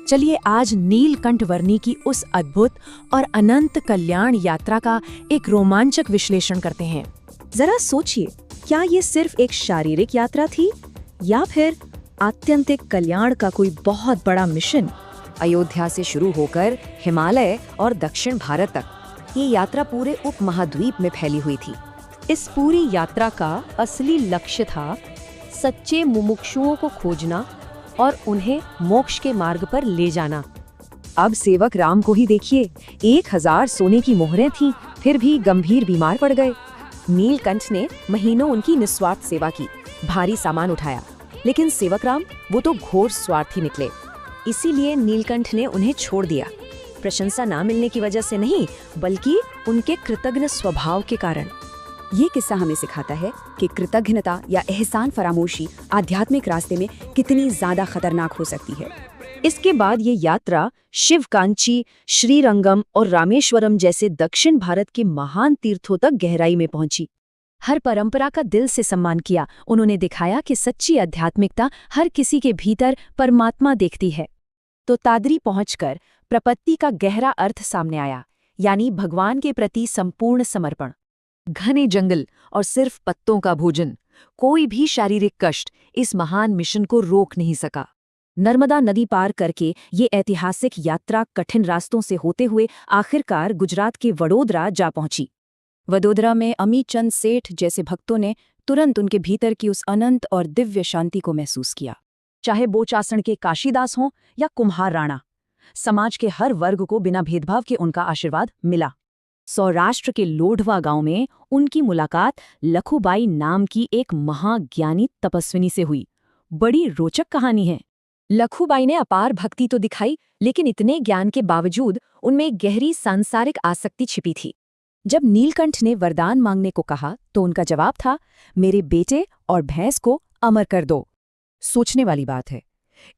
चलिए आज नीलकंठ वर्णी की उस अद्भुत और अनंत कल्याण यात्रा का एक रोमांचक विश्लेषण करते हैं। जरा सोचिए, क्या ये सिर्फ एक शारीरिक यात्रा थी या फिर आत्यंतिक कल्याण का कोई बहुत बड़ा मिशन? अयोध्या से शुरू होकर हिमालय और दक्षिण भारत तक ये यात्रा पूरे उपमहाद्वीप में फैली हुई थी। इस पूरी यात्रा का असली लक्ष्य था सच्चे मुमुक्षुओं को खोजना और उन्हें मोक्ष के मार्ग पर ले जाना। अब सेवक राम को ही देखिए, 1000 सोने की मोहरें थीं, फिर भी गंभीर बीमार पड़ गए। नीलकंठ ने महीनों उनकी निस्वार्थ सेवा की, भारी सामान उठाया, लेकिन सेवक राम वो तो घोर स्वार्थी निकले। इसीलिए नीलकंठ ने उन्हें छोड़ दिया। प्रशंसा ना मिलने की वजह से नहीं, बल्कि उनके कृतज्ञ स्वभाव के कारण। ये किस्सा हमें सिखाता है कि कृतज्ञता या एहसान फरामोशी आध्यात्मिक रास्ते में कितनी ज्यादा खतरनाक हो सकती है। इसके बाद ये यात्रा शिवकांची, श्रीरंगम और रामेश्वरम जैसे दक्षिण भारत के महान तीर्थों तक गहराई में पहुंची। हर परंपरा का दिल से सम्मान किया। उन्होंने दिखाया कि सच्ची आध्यात्मिकता हर किसी के भीतर परमात्मा देखती है। तो तादरी पहुंचकर प्रपत्ति का गहरा अर्थ सामने आया, यानी भगवान के प्रति संपूर्ण समर्पण। घने जंगल और सिर्फ पत्तों का भोजन, कोई भी शारीरिक कष्ट इस महान मिशन को रोक नहीं सका। नर्मदा नदी पार करके ये ऐतिहासिक यात्रा कठिन रास्तों से होते हुए आखिरकार गुजरात के वडोदरा जा पहुंची। वडोदरा में अमित चंद सेठ जैसे भक्तों ने तुरंत उनके भीतर की उस अनंत और दिव्य शांति को महसूस किया। चाहे बोचासण के काशीदास हों या कुम्हार राणा, समाज के हर वर्ग को बिना भेदभाव के उनका आशीर्वाद मिला। सौराष्ट्र के लोढ़वा गांव में उनकी मुलाकात लखूबाई नाम की एक महाज्ञानी तपस्विनी से हुई। बड़ी रोचक कहानी है। लखूबाई ने अपार भक्ति तो दिखाई, लेकिन इतने ज्ञान के बावजूद उनमें गहरी सांसारिक आसक्ति छिपी थी। जब नीलकंठ ने वरदान मांगने को कहा तो उनका जवाब था, मेरे बेटे और भैंस को अमर कर दो। सोचने वाली बात है,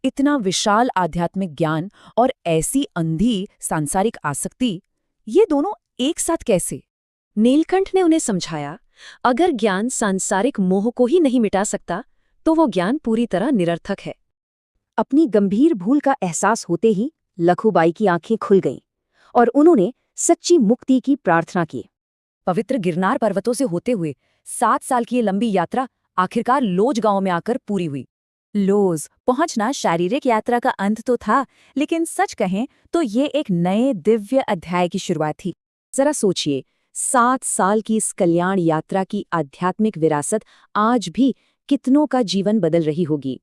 इतना विशाल आध्यात्मिक ज्ञान और ऐसी अंधी सांसारिक आसक्ति, ये दोनों एक साथ कैसे? नीलकंठ ने उन्हें समझाया, अगर ज्ञान सांसारिक मोह को ही नहीं मिटा सकता तो वो ज्ञान पूरी तरह निरर्थक है। अपनी गंभीर भूल का एहसास होते ही लखूबाई की आंखें खुल गईं और उन्होंने सच्ची मुक्ति की प्रार्थना की। पवित्र गिरनार पर्वतों से होते हुए 7 साल की ये लंबी यात्रा आखिरकार लोज गांव में आकर पूरी हुई। लोज पहुंचना शारीरिक यात्रा का अंत तो था, लेकिन सच कहें तो ये एक नए दिव्य अध्याय की शुरुआत थी। जरा सोचिए, 7 साल की इस कल्याण यात्रा की आध्यात्मिक विरासत आज भी कितनों का जीवन बदल रही होगी।